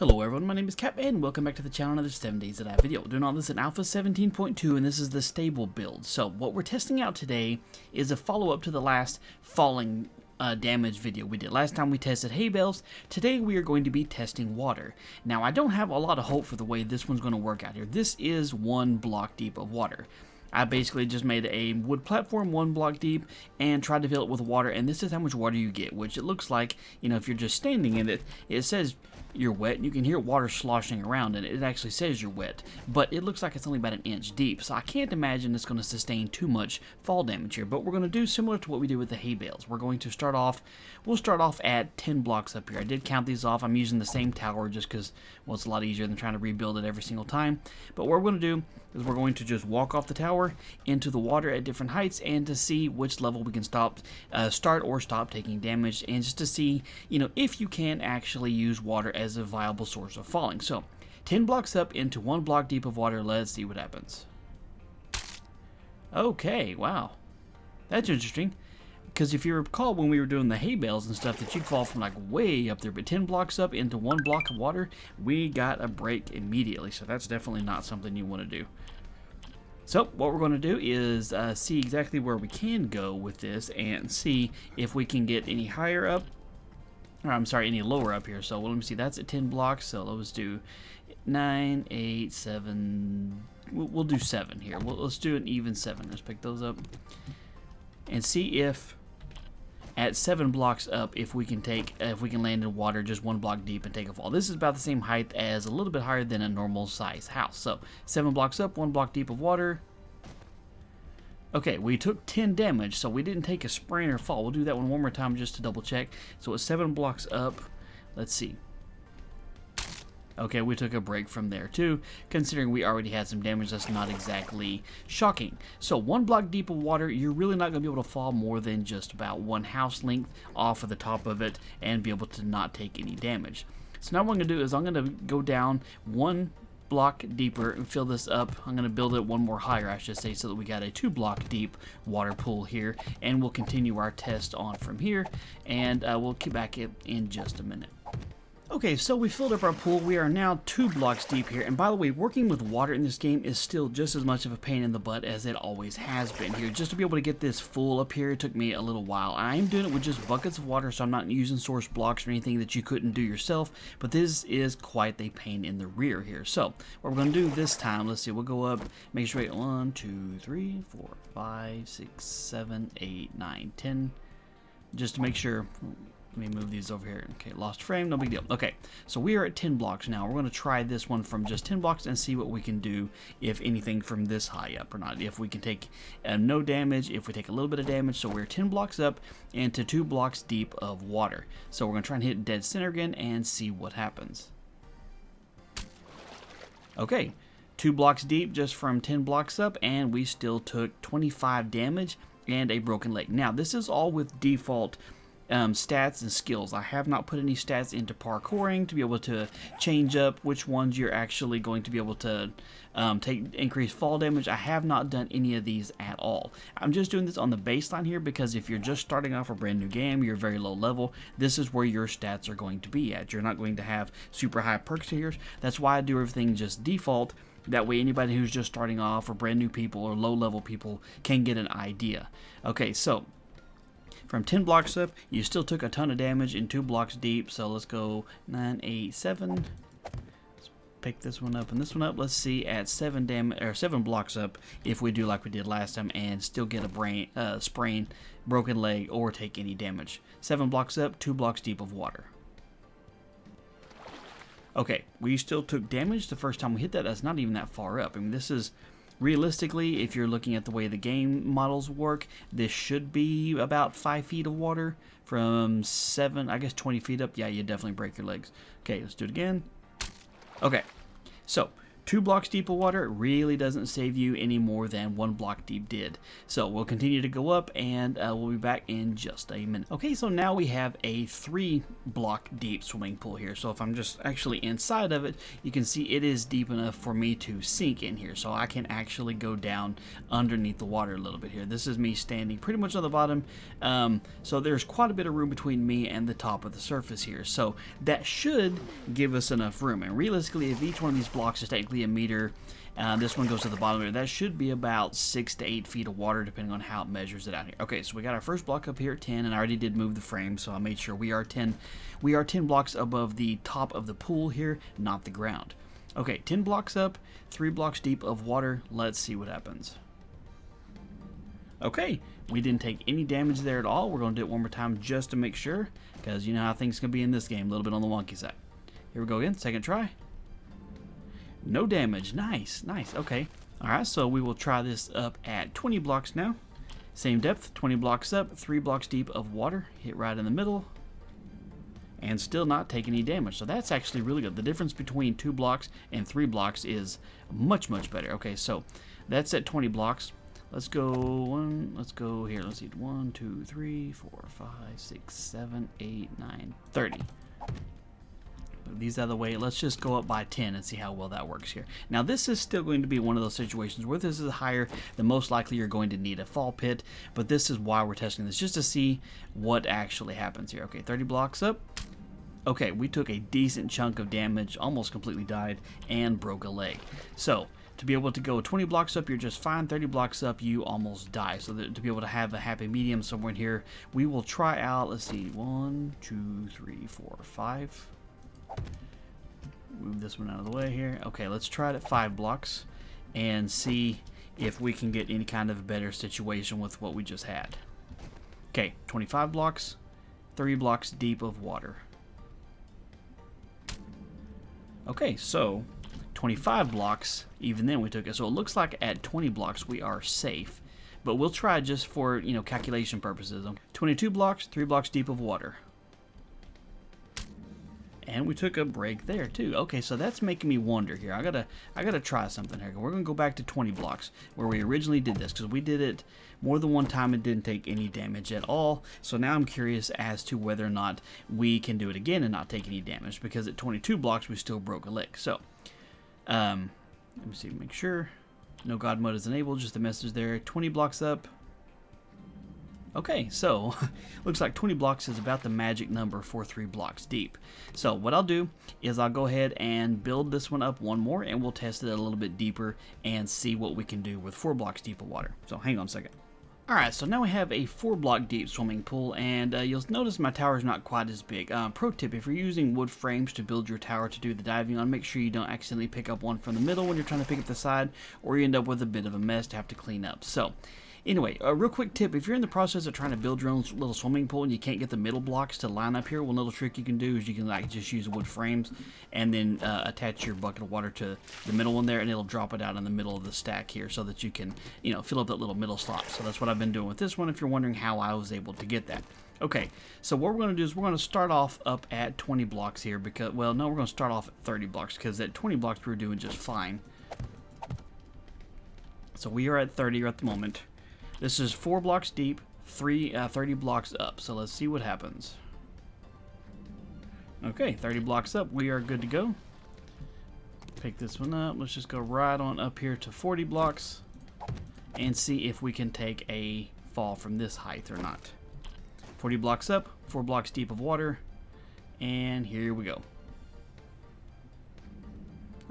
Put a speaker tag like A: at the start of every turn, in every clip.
A: Hello everyone, my name is Cap and welcome back to the channel. Another 7 Days to Die video. Doing all this in Alpha 17.2 and this is the stable build. So what we're testing out today is a follow-up to the last falling damage video we did. Last time we tested hay bales. Today we are going to be testing water. Now I don't have a lot of hope for the way this one's going to work out here. This is 1 block deep of water. I basically just made a wood platform 1 block deep and tried to fill it with water, and this is how much water you get, which it looks like, you know, if you're just standing in it, it says you're wet, and you can hear water sloshing around, and it actually says you're wet, but it looks like it's only about 1 inch deep, so I can't imagine it's going to sustain too much fall damage here. But we're going to do similar to what we did with the hay bales. We're going to start off, we'll start off at 10 blocks up here. I did count these off. I'm using the same tower just because, well, it's a lot easier than trying to rebuild it every single time. But what we're going to do is we're going to just walk off the tower into the water at different heights and to see which level we can start or stop taking damage, and just to see, you know, if you can actually use water as a viable source of falling. So 10 blocks up into 1 block deep of water. Let's see what happens. Okay, wow, that's interesting, because if you recall when we were doing the hay bales and stuff, that you'd fall from like way up there, but 10 blocks up into 1 block of water, we got a break immediately. So that's definitely not something you want to do. So what we're going to do is see exactly where we can go with this and see if we can get any higher up, or I'm sorry, any lower up here. So let me see, that's at 10 blocks, so let's do 9, 8, 7, we'll do 7 here. Let's do an even 7. Let's pick those up and see if at 7 blocks up, if we can land in water just 1 block deep and take a fall. This is about the same height as, a little bit higher than a normal size house. So 7 blocks up, 1 block deep of water. Okay, we took 10 damage, so we didn't take a sprain or fall. We'll do that one more time just to double check. So it's 7 blocks up. Let's see. Okay, we took a break from there too. Considering we already had some damage, that's not exactly shocking. So 1 block deep of water, you're really not going to be able to fall more than just about 1 house length off of the top of it and be able to not take any damage. So now what I'm going to do is I'm going to go down 1 block deeper and fill this up. I'm going to build it 1 more higher, I should say, so that we got a 2 block deep water pool here, and we'll continue our test on from here, and we'll keep back in just a minute. Okay, so we filled up our pool. We are now 2 blocks deep here, and by the way, working with water in this game is still just as much of a pain in the butt as it always has been here. Just to be able to get this full up here, it took me a little while. I am doing it with just buckets of water, so I'm not using source blocks or anything that you couldn't do yourself, but this is quite a pain in the rear here. So what we're going to do this time, let's see, we'll go up, make sure we get 1, 2, 3, 4, 5, 6, 7, 8, 9, 10, just to make sure. Let me move these over here. Okay, lost frame, no big deal. Okay, so we are at 10 blocks now. We're going to try this one from just 10 blocks and see what we can do, if anything, from this high up or not. If we can take no damage, if we take a little bit of damage. So we're 10 blocks up into 2 blocks deep of water. So we're going to try and hit dead center again and see what happens. Okay, 2 blocks deep just from 10 blocks up, and we still took 25 damage and a broken leg. Now, this is all with default stats and skills. I have not put any stats into parkouring to be able to change up which ones you're actually going to be able to take increased fall damage. I have not done any of these at all. I'm just doing this on the baseline here because if you're just starting off a brand new game, you're very low level, this is where your stats are going to be at. You're not going to have super high perks here. That's why I do everything just default. That way anybody who's just starting off, or brand new people or low level people, can get an idea. Okay, so from 10 blocks up, you still took a ton of damage in 2 blocks deep. So let's go 9, 8, 7. Let's pick this one up and this one up. Let's see at 7 blocks up if we do like we did last time and still get a sprain, broken leg, or take any damage. 7 blocks up, 2 blocks deep of water. Okay, we still took damage the first time we hit that. That's not even that far up. I mean, this is, realistically, if you're looking at the way the game models work, this should be about 5 feet of water. From 7, I guess 20 feet up, yeah, you definitely break your legs. Okay, let's do it again. Okay, so 2 blocks deep of water really doesn't save you any more than 1 block deep did. So we'll continue to go up, and we'll be back in just a minute. Okay, so now we have a 3 block deep swimming pool here. So if I'm just actually inside of it, you can see it is deep enough for me to sink in here. So I can actually go down underneath the water a little bit here. This is me standing pretty much on the bottom. So there's quite a bit of room between me and the top of the surface here. So that should give us enough room. And realistically, if each one of these blocks is technically a meter, this one goes to the bottom here, that should be about 6 to 8 feet of water depending on how it measures it out here. Okay, so we got our first block up here at 10, and I already did move the frame, so I made sure we are 10 blocks above the top of the pool here, not the ground. Okay, 10 blocks up, 3 blocks deep of water. Let's see what happens. Okay, we didn't take any damage there at all. We're going to do it one more time just to make sure, because you know how things can be in this game, a little bit on the wonky side. Here we go again, second try. No damage. Nice, nice. Okay. Alright, so we will try this up at 20 blocks now. Same depth, 20 blocks up, 3 blocks deep of water. Hit right in the middle. And still not take any damage. So that's actually really good. The difference between 2 blocks and 3 blocks is much, much better. Okay, so that's at 20 blocks. Let's go here. Let's see. 1, 2, 3, 4, 5, 6, 7, 8, 9, 30. Move these out of the way. Let's just go up by 10 and see how well that works here. Now this is still going to be one of those situations where this is higher, then most likely you're going to need a fall pit, but this is why we're testing this, just to see what actually happens here. Okay, 30 blocks up. Okay, we took a decent chunk of damage, almost completely died, and broke a leg. So to be able to go 20 blocks up, you're just fine. 30 blocks up, you almost die. So that, to be able to have a happy medium somewhere in here, we will try out, let's see, 1, 2, 3, 4, 5. Move this one out of the way here. Okay, let's try it at 5 blocks and see if we can get any kind of a better situation with what we just had. Okay, 25 blocks, 3 blocks deep of water. Okay, so 25 blocks, even then we took it. So it looks like at 20 blocks we are safe, but we'll try just for, you know, calculation purposes. 22 blocks, 3 blocks deep of water. And we took a break there too. Okay, so that's making me wonder here. I gotta try something here. We're gonna go back to 20 blocks where we originally did this, because we did it more than one time and didn't take any damage at all. So now I'm curious as to whether or not we can do it again and not take any damage, because at 22 blocks we still broke a leg. So let me see, make sure no God mode is enabled. Just the message there. 20 blocks up. Okay, so looks like 20 blocks is about the magic number for 3 blocks deep. So what I'll do is I'll go ahead and build this one up one more, and we'll test it a little bit deeper and see what we can do with 4 blocks deep of water. So hang on a second. Alright, so now we have a 4 block deep swimming pool, and you'll notice my tower is not quite as big. Pro tip, if you're using wood frames to build your tower to do the diving on, make sure you don't accidentally pick up one from the middle when you're trying to pick up the side, or you end up with a bit of a mess to have to clean up. So anyway, a real quick tip, if you're in the process of trying to build your own little swimming pool and you can't get the middle blocks to line up here, one little trick you can do is you can like just use wood frames and then attach your bucket of water to the middle one there, and it'll drop it out in the middle of the stack here so that you can, you know, fill up that little middle slot. So that's what I've been doing with this one, if you're wondering how I was able to get that. Okay, so what we're going to do is we're going to start off up at 20 blocks here because, well, no, we're going to start off at 30 blocks because at 20 blocks we were doing just fine. So we are at 30 at the moment. This is 4 blocks deep, 30 blocks up. So let's see what happens. Okay, 30 blocks up. We are good to go. Pick this one up. Let's just go right on up here to 40 blocks and see if we can take a fall from this height or not. 40 blocks up, 4 blocks deep of water, and here we go.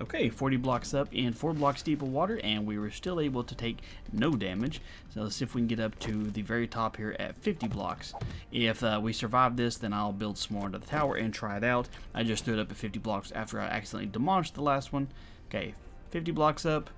A: Okay, 40 blocks up and 4 blocks deep of water, and we were still able to take no damage. So let's see if we can get up to the very top here at 50 blocks. If we survive this, then I'll build some more into the tower and try it out. I just threw it up at 50 blocks after I accidentally demolished the last one. Okay, 50 blocks up,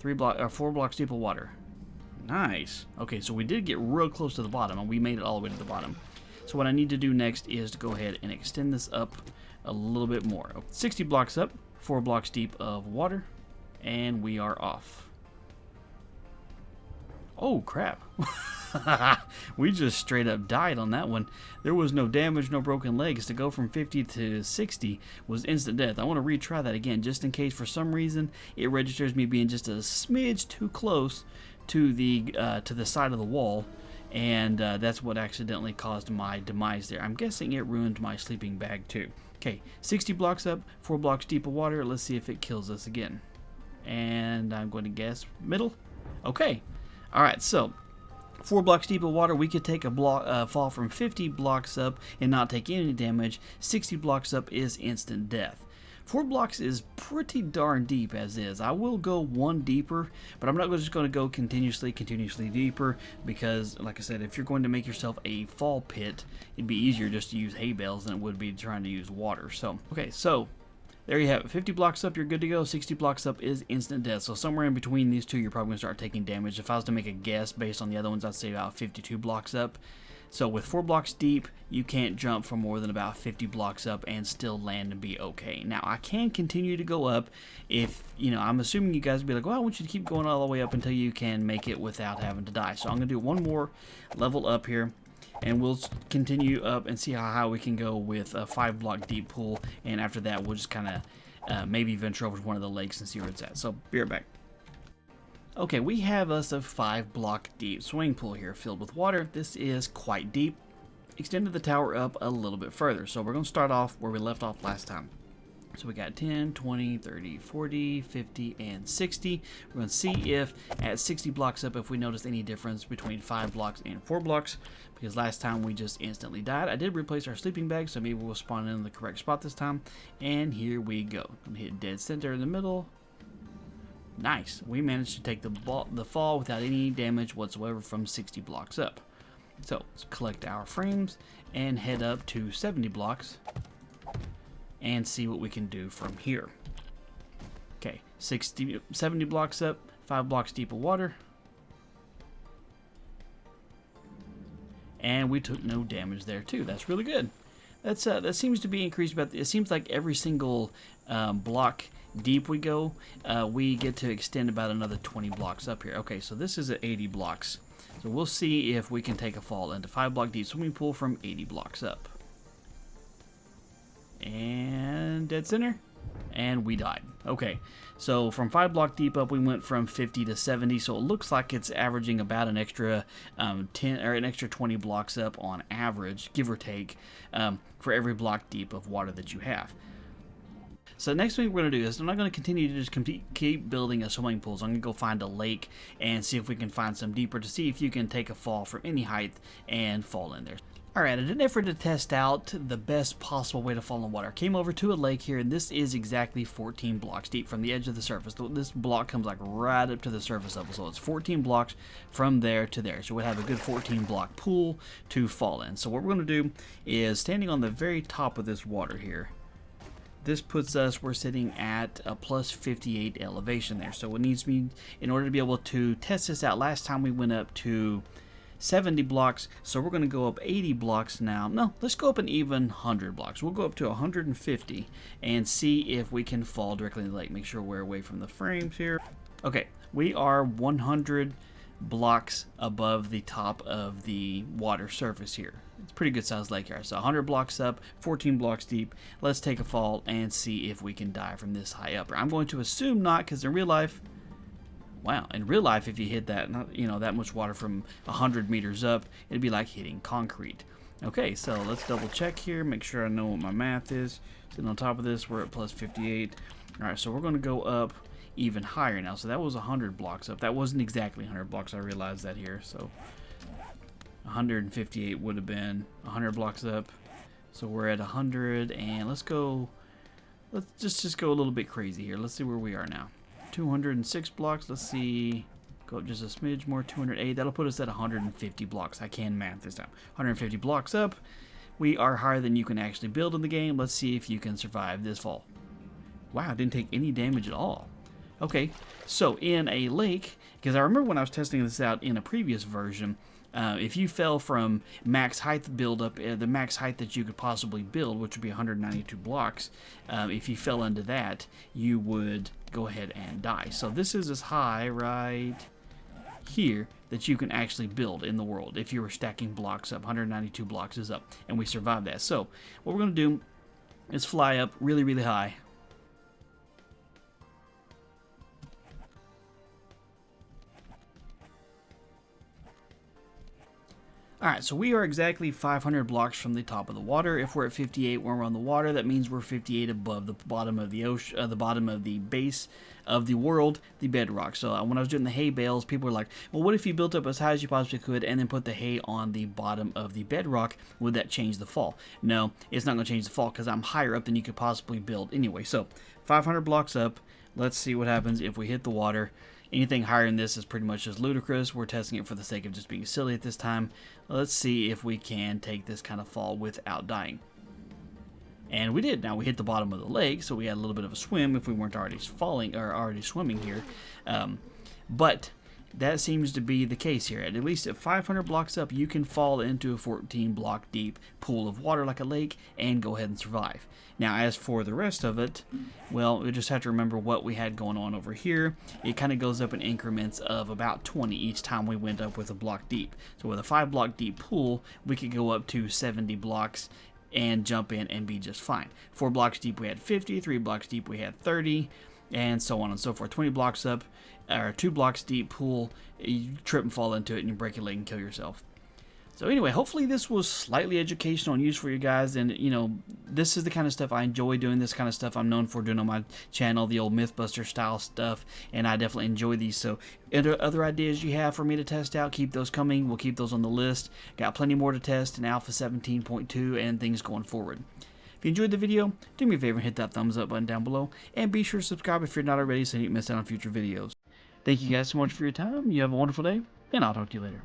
A: 4 blocks deep of water. Nice. Okay, so we did get real close to the bottom, and we made it all the way to the bottom. So what I need to do next is to go ahead and extend this up a little bit more. 60 blocks up, 4 blocks deep of water, and we are off. Oh, crap. We just straight up died on that one. There was no damage, no broken legs. To go from 50 to 60 was instant death. I want to retry that again, just in case for some reason it registers me being just a smidge too close to the side of the wall, and that's what accidentally caused my demise there. I'm guessing it ruined my sleeping bag too. Okay, 60 blocks up, 4 blocks deep of water. Let's see if it kills us again. And I'm going to guess middle. Okay. All right, so 4 blocks deep of water, we could take a fall from 50 blocks up and not take any damage. 60 blocks up is instant death. 4 blocks is pretty darn deep as is. I will go one deeper, but I'm not just going to go continuously deeper, because, like I said, if you're going to make yourself a fall pit, it'd be easier just to use hay bales than it would be trying to use water. So, okay, so there you have it. 50 blocks up, you're good to go. 60 blocks up is instant death. So somewhere in between these two, you're probably going to start taking damage. If I was to make a guess based on the other ones, I'd say about 52 blocks up. So with 4 blocks deep, you can't jump for more than about 50 blocks up and still land and be okay. Now, I can continue to go up if, I'm assuming you guys would be like, well, I want you to keep going all the way up until you can make it without having to die. So I'm going to do one more level up here, and we'll continue up and see how high we can go with a 5 block deep pool. And after that, we'll just kind of maybe venture over to one of the lakes and see where it's at. So be right back. Okay, we have us a 5 block deep swimming pool here filled with water. This is quite deep. Extended the tower up a little bit further. So we're going to start off where we left off last time. So we got 10, 20, 30, 40, 50, and 60. We're going to see if at 60 blocks up, if we notice any difference between 5 blocks and 4 blocks. Because last time we just instantly died. I did replace our sleeping bag, so maybe we'll spawn in the correct spot this time. And here we go. I'm going to hit dead center in the middle. Nice. We managed to take the fall without any damage whatsoever from 60 blocks up. So let's collect our frames and head up to 70 blocks and see what we can do from here. Okay, 70 blocks up, 5 blocks deep of water. And we took no damage there too. That's really good. That seems to be increased, but it seems like every single block deep we go, we get to extend about another 20 blocks up here. Okay, so this is at 80 blocks. So we'll see if we can take a fall into 5 block deep swimming pool from 80 blocks up. And dead center. And we died. Okay, so from 5 block deep up, we went from 50 to 70. So it looks like it's averaging about an extra 10 or an extra 20 blocks up on average, give or take, for every block deep of water that you have. So next thing we're going to do is I'm not going to continue to just keep building a swimming pool. So I'm going to go find a lake and see if we can find some deeper to see if you can take a fall from any height and fall in there. Alright, in an effort to test out the best possible way to fall in water, I came over to a lake here, and this is exactly 14 blocks deep from the edge of the surface. This block comes like right up to the surface level, so it's 14 blocks from there to there. So we'll have a good 14 block pool to fall in. So what we're going to do is, standing on the very top of this water here, this puts us, we're sitting at a plus 58 elevation there. So it needs me, in order to be able to test this out, last time we went up to 70 blocks, so we're going to go up 80 blocks now. No, let's go up an even 100 blocks. We'll go up to 150 and see if we can fall directly in the lake. Make sure we're away from the frames here. Okay, we are 100 blocks above the top of the water surface here. It's a pretty good sized lake here. So 100 blocks up, 14 blocks deep. Let's take a fall and see if we can die from this high up. I'm going to assume not, because in real life, wow, in real life, if you hit that, that much water from 100 meters up, it'd be like hitting concrete. Okay, so let's double check here, make sure I know what my math is. Sitting on top of this, we're at plus 58. All right, so we're going to go up even higher now. So that was 100 blocks up. That wasn't exactly 100 blocks, I realized that here. So 158 would have been 100 blocks up. So we're at 100, and let's just go a little bit crazy here. Let's see where we are now. 206 blocks. Let's see. Go up just a smidge more. 208. That'll put us at 150 blocks. I can math this time. 150 blocks up. We are higher than you can actually build in the game. Let's see if you can survive this fall. Wow, didn't take any damage at all. Okay, so in a lake, because I remember when I was testing this out in a previous version, if you fell from max height buildup, the max height that you could possibly build, which would be 192 blocks, if you fell into that, you would go ahead and die. So this is as high right here that you can actually build in the world if you were stacking blocks up. 192 blocks is up, and we survived that. So what we're going to do is fly up really, really high. Alright, so we are exactly 500 blocks from the top of the water. If we're at 58 when we're on the water, that means we're 58 above the bottom of the ocean, the bottom of the base of the world, the bedrock. So when I was doing the hay bales, people were like, well, what if you built up as high as you possibly could and then put the hay on the bottom of the bedrock? Would that change the fall? No, it's not going to change the fall because I'm higher up than you could possibly build anyway. So 500 blocks up. Let's see what happens if we hit the water. Anything higher than this is pretty much just ludicrous. We're testing it for the sake of just being silly at this time. Let's see if we can take this kind of fall without dying. And we did. Now we hit the bottom of the lake, so we had a little bit of a swim if we weren't already falling or already swimming here. But that seems to be the case here. At least at 500 blocks up, you can fall into a 14 block deep pool of water like a lake and go ahead and survive. Now, as for the rest of it, well, we just have to remember what we had going on over here. It kind of goes up in increments of about 20 each time we went up with a block deep. So with a 5 block deep pool, we could go up to 70 blocks and jump in and be just fine. 4 blocks deep, we had 50. 3 blocks deep, we had 30. And so on and so forth. 20 blocks up, or 2 blocks deep pool, you trip and fall into it and you break your leg and kill yourself. So anyway, hopefully this was slightly educational and useful for you guys. And, you know, this is the kind of stuff I enjoy doing. This kind of stuff I'm known for doing on my channel, the old Mythbuster style stuff. And I definitely enjoy these. So other ideas you have for me to test out, keep those coming. We'll keep those on the list. Got plenty more to test in Alpha 17.2 and things going forward. If you enjoyed the video, do me a favor and hit that thumbs up button down below. And be sure to subscribe if you're not already so you don't miss out on future videos. Thank you guys so much for your time. You have a wonderful day, and I'll talk to you later.